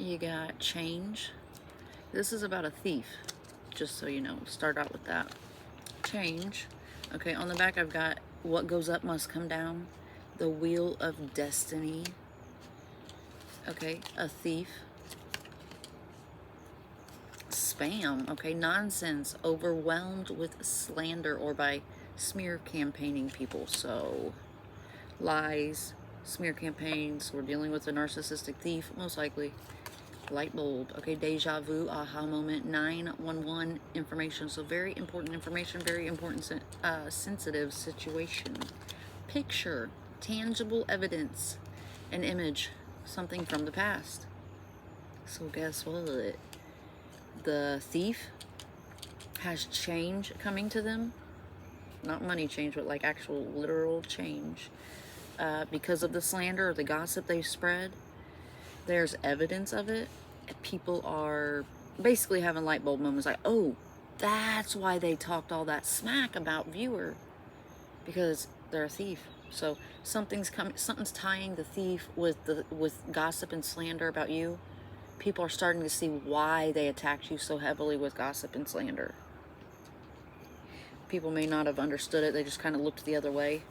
You got change. This is about a thief, just so you know. Start out with that. Change. Okay, on the back I've got what goes up must come down. The wheel of destiny. Okay, a thief. Spam. Okay, nonsense. Overwhelmed with slander or by smear campaigning people. So, lies, smear campaigns. We're dealing with a narcissistic thief, most likely. Light bulb. Okay, deja vu, aha moment, 911 information. So very important information, very important sensitive situation. Picture, tangible evidence, an image, something from the past. So guess what? The thief has change coming to them. Not money change, but like actual literal change. Because of the slander or the gossip they've spread. There's evidence of it. People are basically having light bulb moments like, oh, that's why they talked all that smack about viewer, because they're a thief. So something's tying the thief with gossip and slander about you. People are starting to see why they attacked you so heavily with gossip and slander. People may not have understood it. They just kind of looked the other way.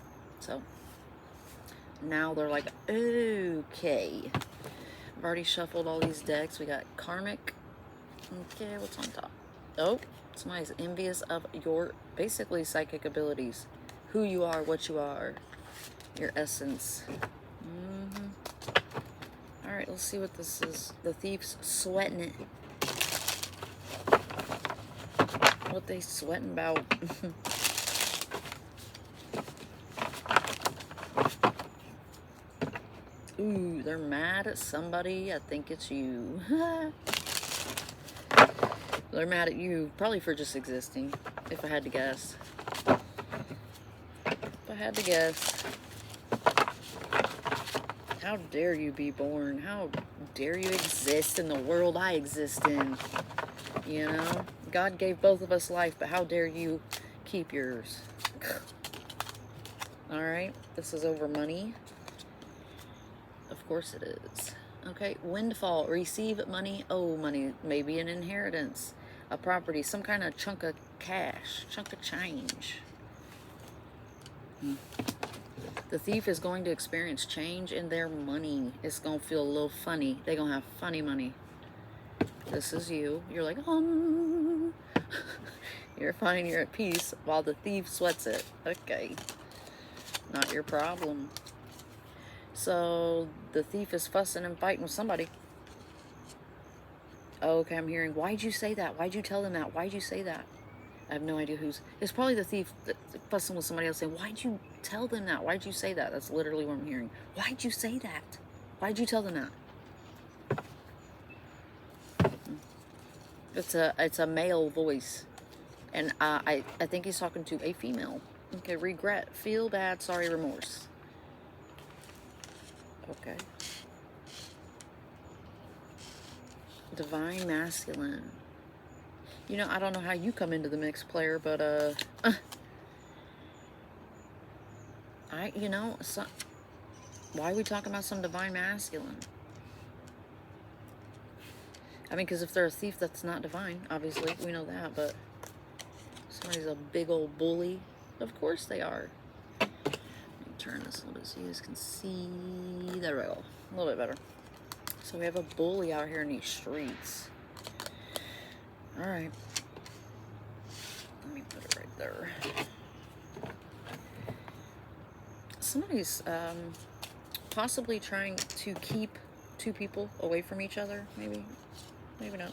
So now they're like, okay. I've already shuffled all these decks. We got karmic. Okay, what's on top? Oh, somebody's envious of your basically psychic abilities. Who you are, what you are, your essence. Alright, let's see what this is. The thief's sweating it. What they sweating about? Ooh, they're mad at somebody. I think it's you. They're mad at you, probably for just existing, if I had to guess. If I had to guess. How dare you be born? How dare you exist in the world I exist in? You know? God gave both of us life, but how dare you keep yours? Alright, this is over money. Of course it is. Okay, windfall, receive money, owe money, maybe an inheritance, a property, some kind of chunk of cash, chunk of change. The thief is going to experience change in their money. It's going to feel a little funny. They're going to have funny money. This is you. You're like, you're fine, you're at peace, while the thief sweats it. Okay. Not your problem. So the thief is fussing and fighting with somebody. Okay, I'm hearing, why'd you say that? Why'd you tell them that? Why'd you say that? I have no idea who's... It's probably the thief fussing with somebody else saying, why'd you tell them that? Why'd you say that? That's literally what I'm hearing. Why'd you say that? Why'd you tell them that? It's a male voice. And I think he's talking to a female. Okay, regret, feel bad, sorry, remorse. Okay. Divine masculine. You know, I don't know how you come into the mix, player, but why are we talking about some divine masculine? I mean, because if they're a thief, that's not divine, obviously, we know that, but somebody's a big old bully, of course they are. Let me turn this a little bit so you guys can see. There we go, a little bit better. So we have a bully out here in these streets. Alright. Let me put it right there. Somebody's possibly trying to keep two people away from each other, maybe. Maybe not.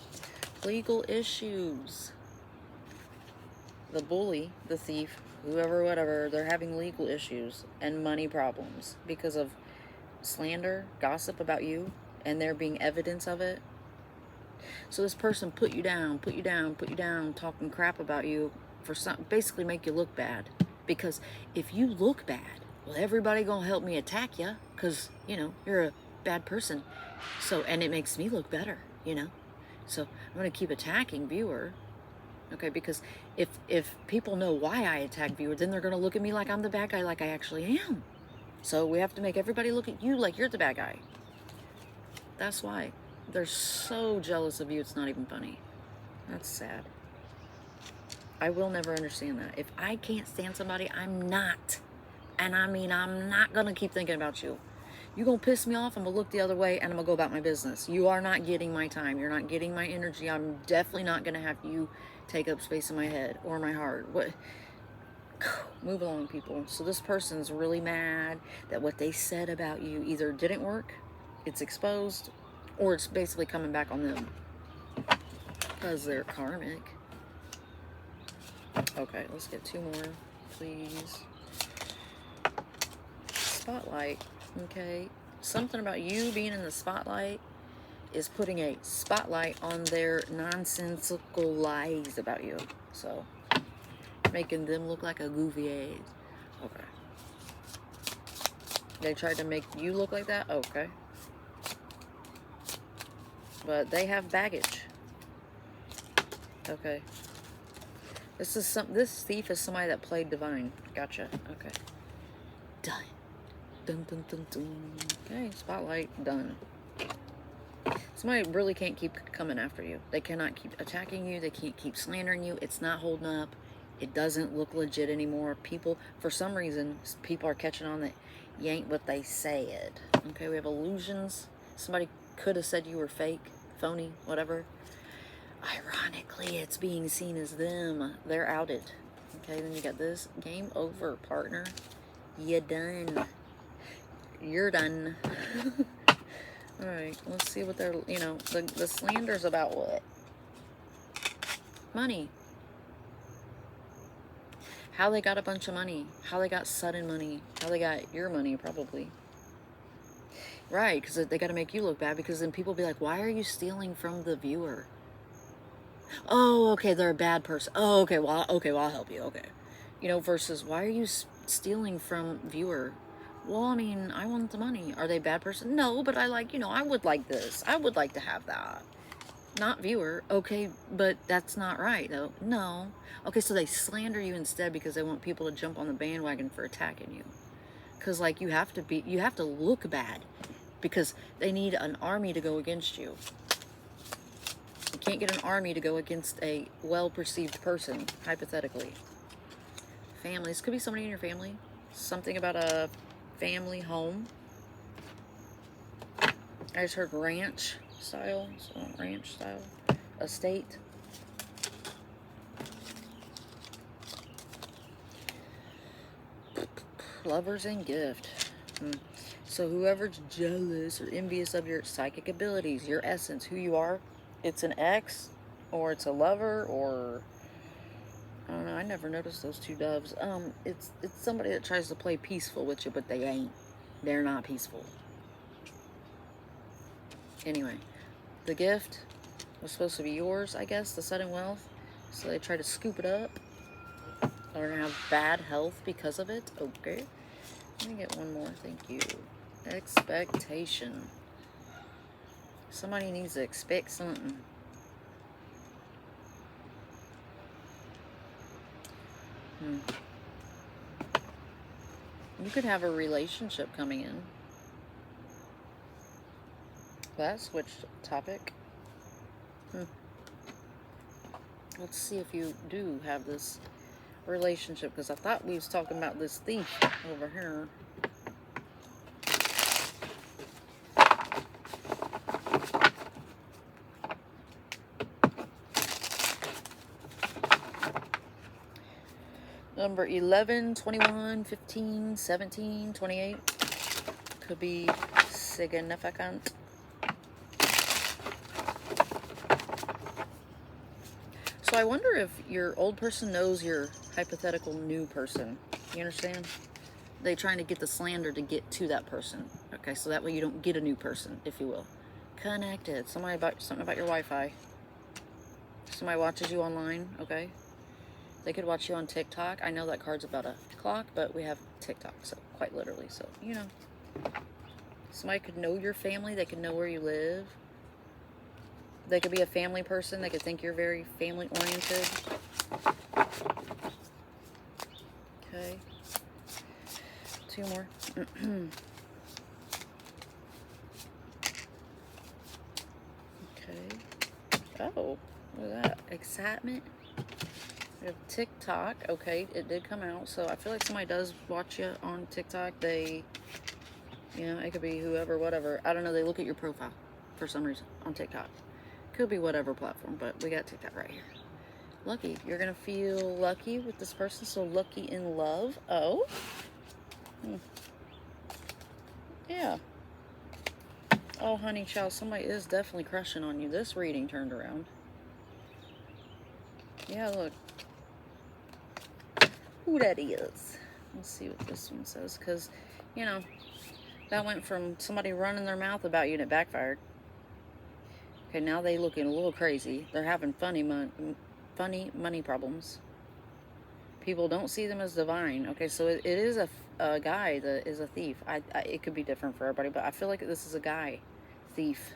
Legal issues. The bully, the thief, whoever, whatever, they're having legal issues and money problems because of slander, gossip about you, and there being evidence of it. So this person put you down, talking crap about you for some, basically make you look bad. Because if you look bad, well, everybody gonna help me attack you, because, you know, you're a bad person. So, and it makes me look better, you know. So I'm gonna keep attacking viewer. Okay, because if people know why I attack viewer, then they're gonna look at me like I'm the bad guy, like I actually am. So we have to make everybody look at you like you're the bad guy. That's why. They're so jealous of you, it's not even funny. That's sad. I will never understand that. If I can't stand somebody, I'm not. And I mean, I'm not going to keep thinking about you. You're going to piss me off, I'm going to look the other way, and I'm going to go about my business. You are not getting my time. You're not getting my energy. I'm definitely not going to have you take up space in my head or my heart. What? Move along, people. So this person's really mad that what they said about you either didn't work, it's exposed, or it's basically coming back on them. Because they're karmic. Okay, let's get 2 more, please. Spotlight. Okay. Something about you being in the spotlight is putting a spotlight on their nonsensical lies about you. So, making them look like a goofy ass. Okay. They tried to make you look like that? Okay. But they have baggage. Okay. This thief is somebody that played divine. Gotcha. Okay. Done. Dun, dun, dun, dun. Okay, spotlight, done. Somebody really can't keep coming after you. They cannot keep attacking you. They can't keep slandering you. It's not holding up. It doesn't look legit anymore. People, for some reason, people are catching on that you ain't what they said. Okay, we have illusions. Somebody could have said you were fake, phony, whatever. Ironically, it's being seen as them. They're outed. Okay, then you got this. Game over, partner. You done. You're done. Alright, let's see what they're, the slander's about what? Money. How they got a bunch of money. How they got sudden money. How they got your money, probably. Right, because they got to make you look bad, because then people be like, why are you stealing from the viewer? Oh, okay, they're a bad person. Oh, okay, well, I'll help you, okay. Versus, why are you stealing from viewer? Well, I mean, I want the money. Are they a bad person? No, but I would like this. I would like to have that. Not viewer. Okay, but that's not right, though. No. Okay, so they slander you instead because they want people to jump on the bandwagon for attacking you. Because, you have to look bad. Because they need an army to go against you. You can't get an army to go against a well-perceived person, hypothetically. Family. This could be somebody in your family. Something about a family home. I just heard ranch style. So ranch style. Estate. Lovers and gift. So whoever's jealous or envious of your psychic abilities, your essence, who you are, it's an ex, or it's a lover, or I don't know. I never noticed those 2 doves. It's somebody that tries to play peaceful with you, but they ain't. They're not peaceful. Anyway, the gift was supposed to be yours, I guess, the sudden wealth. So they try to scoop it up. They're gonna have bad health because of it. Okay. Let me get one more. Thank you. Expectation. Somebody needs to expect something. You could have a relationship coming in. That switched topic. Let's see if you do have this relationship, because I thought we was talking about this thief over here. Number 11, 21, 15, 17, 28. Could be significant. So I wonder if your old person knows your hypothetical new person. You understand? They're trying to get the slander to get to that person. Okay, so that way you don't get a new person, if you will. Connected. Something about your Wi-Fi. Somebody watches you online, okay? They could watch you on TikTok. I know that card's about a clock, but we have TikTok, so quite literally. So, somebody could know your family. They could know where you live. They could be a family person. They could think you're very family-oriented. Okay. 2 more. Oh, look at that. Excitement. We have TikTok. Okay, it did come out. So I feel like somebody does watch you on TikTok. They, you know, it could be whoever, whatever. I don't know. They look at your profile for some reason on TikTok. Could be whatever platform, but we got TikTok right here. Lucky. You're going to feel lucky with this person. So lucky in love. Oh. Yeah. Oh, honey child, somebody is definitely crushing on you. This reading turned around. Yeah, look. Who that is. Let's see what this one says. Because, you know, that went from somebody running their mouth about you and it backfired. Okay, now they looking a little crazy. They're having funny money problems. People don't see them as divine. Okay, so it is a guy that is a thief. It could be different for everybody, but I feel like this is a guy thief.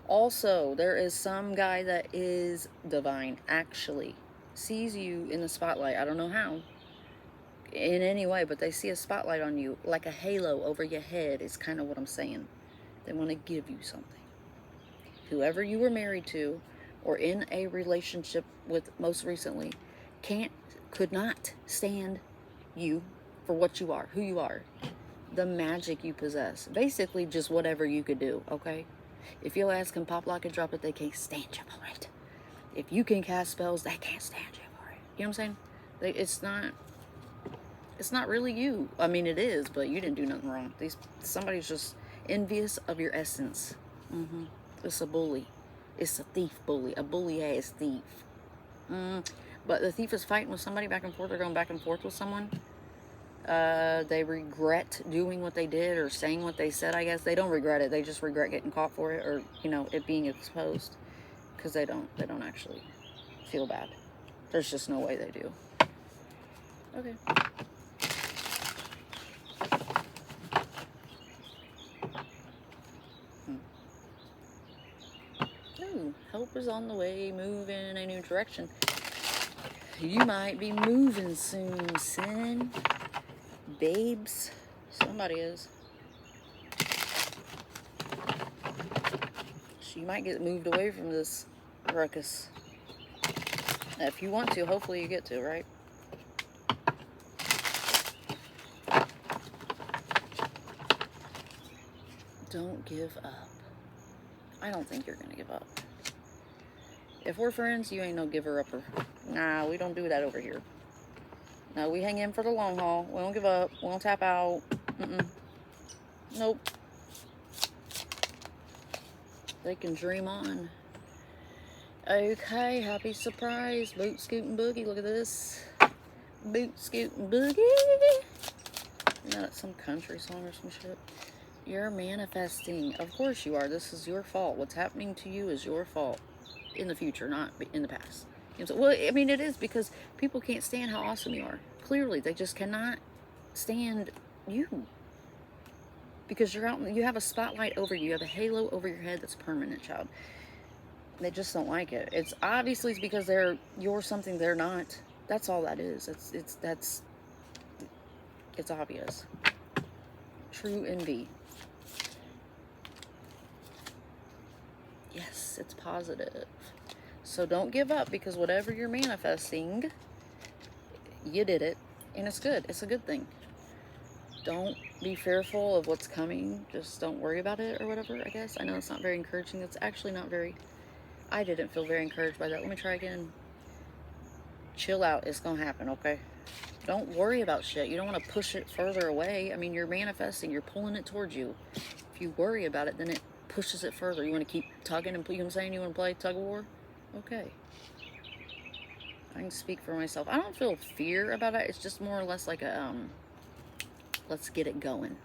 Also, there is some guy that is divine, actually. Sees you in the spotlight. I don't know how. In any way, but they see a spotlight on you. Like a halo over your head is kind of what I'm saying. They want to give you something. Whoever you were married to or in a relationship with most recently could not stand you for what you are, who you are, the magic you possess. Basically, just whatever you could do, okay? If your ass can pop, lock, and drop it, they can't stand you for it. If you can cast spells, they can't stand you for it. You know what I'm saying? It's not really you. I mean, it is, but you didn't do nothing wrong. Somebody's just envious of your essence. It's a bully. It's a thief bully. A bully-ass thief. But the thief is fighting with somebody back and forth. They're going back and forth with someone. They regret doing what they did or saying what they said, I guess. They don't regret it. They just regret getting caught for it or, you know, it being exposed. Because they don't actually feel bad. There's just no way they do. Okay. Ooh, help is on the way. Move in a new direction. You might be moving soon, son. Babes. Somebody is. So you might get moved away from this ruckus. If you want to, hopefully you get to, right? Don't give up. I don't think you're going to give up. If we're friends, you ain't no giver-upper. Nah, we don't do that over here. No, we hang in for the long haul. We don't give up. We don't tap out. Nope. They can dream on. Okay, happy surprise. Boot, scoot, and boogie. Look at this. Boot, scoot, and boogie. Isn't that some country song or some shit? You're manifesting. Of course you are. This is your fault. What's happening to you is your fault. In the future, not in the past. You know, well, I mean, it is because people can't stand how awesome you are. Clearly, they just cannot stand you. Because you're out, you have a spotlight over you. You have a halo over your head that's permanent, child. They just don't like it. It's obviously because you're something they're not. That's all that is. It's obvious. True envy. Yes, it's positive. So don't give up, because whatever you're manifesting, you did it, and it's good. It's a good thing. Don't be fearful of what's coming. Just don't worry about it or whatever, I guess. I know it's not very encouraging. It's actually not very... I didn't feel very encouraged by that. Let me try again. Chill out. It's going to happen, okay? Don't worry about shit. You don't want to push it further away. I mean, you're manifesting. You're pulling it towards you. If you worry about it, then it pushes it further. You want to keep tugging and... You know what I'm saying? You want to play tug of war? Okay. I can speak for myself. I don't feel fear about it. It's just more or less like a, let's get it going.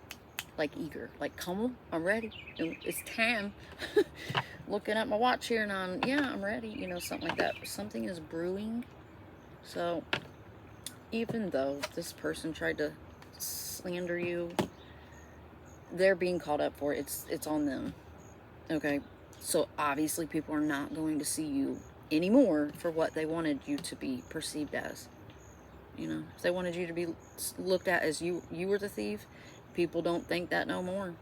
Like eager. Like, come on, I'm ready. It's time. Looking at my watch here and yeah, I'm ready. You know, something like that. Something is brewing. So, even though this person tried to slander you, they're being called up for it. It's on them. Okay? So, obviously, people are not going to see you anymore for what they wanted you to be perceived as. You know, if they wanted you to be looked at as you were the thief, people don't think that no more.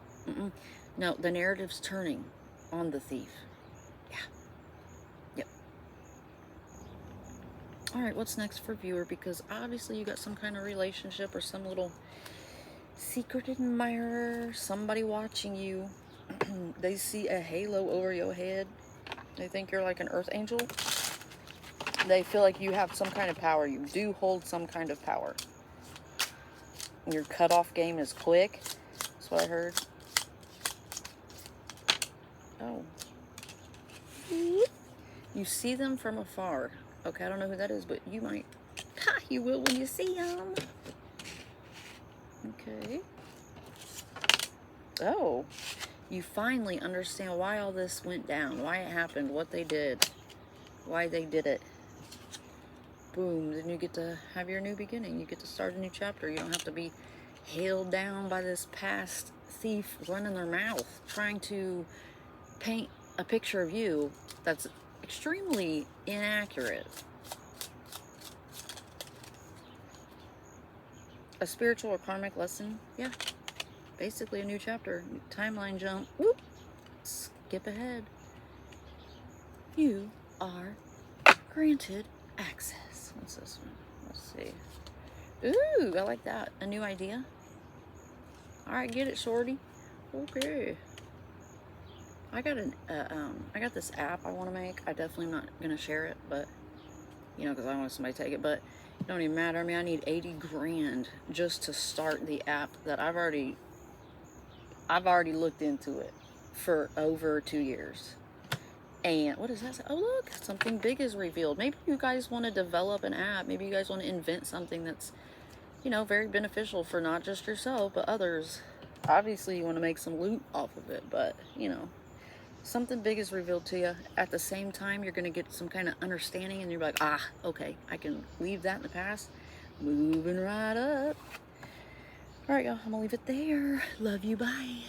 No, the narrative's turning on the thief. Yeah. All right, what's next for viewer? Because obviously you got some kind of relationship or some little secret admirer, somebody watching you. They see a halo over your head. They think you're like an earth angel. They feel like you have some kind of power. You do hold some kind of power. Your cutoff game is quick. That's what I heard. Oh. You see them from afar. Okay, I don't know who that is, but you might. Ha! You will when you see them. Okay. Oh. You finally understand why all this went down, why it happened, what they did, why they did it. Boom. Then you get to have your new beginning. You get to start a new chapter. You don't have to be held down by this past thief running their mouth, trying to paint a picture of you that's extremely inaccurate. A spiritual or karmic lesson? Yeah. Basically a new chapter. Timeline jump. Whoop. Skip ahead. You are granted access. What's this one? Let's see. Ooh, I like that. A new idea. Alright, get it, shorty. Okay. I got this app I want to make. I definitely am not gonna share it, but you know, because I don't want somebody to take it. But it don't even matter. I mean, I need 80 grand just to start the app that I've already looked into it for over 2 years. And what does that say? Oh, look, something big is revealed. Maybe you guys want to develop an app. Maybe you guys want to invent something that's, you know, very beneficial for not just yourself, but others. Obviously, you want to make some loot off of it, but, you know, something big is revealed to you. At the same time, you're going to get some kind of understanding, and you're like, ah, okay, I can leave that in the past. Moving right up. All right, y'all, I'm going to leave it there. Love you, bye.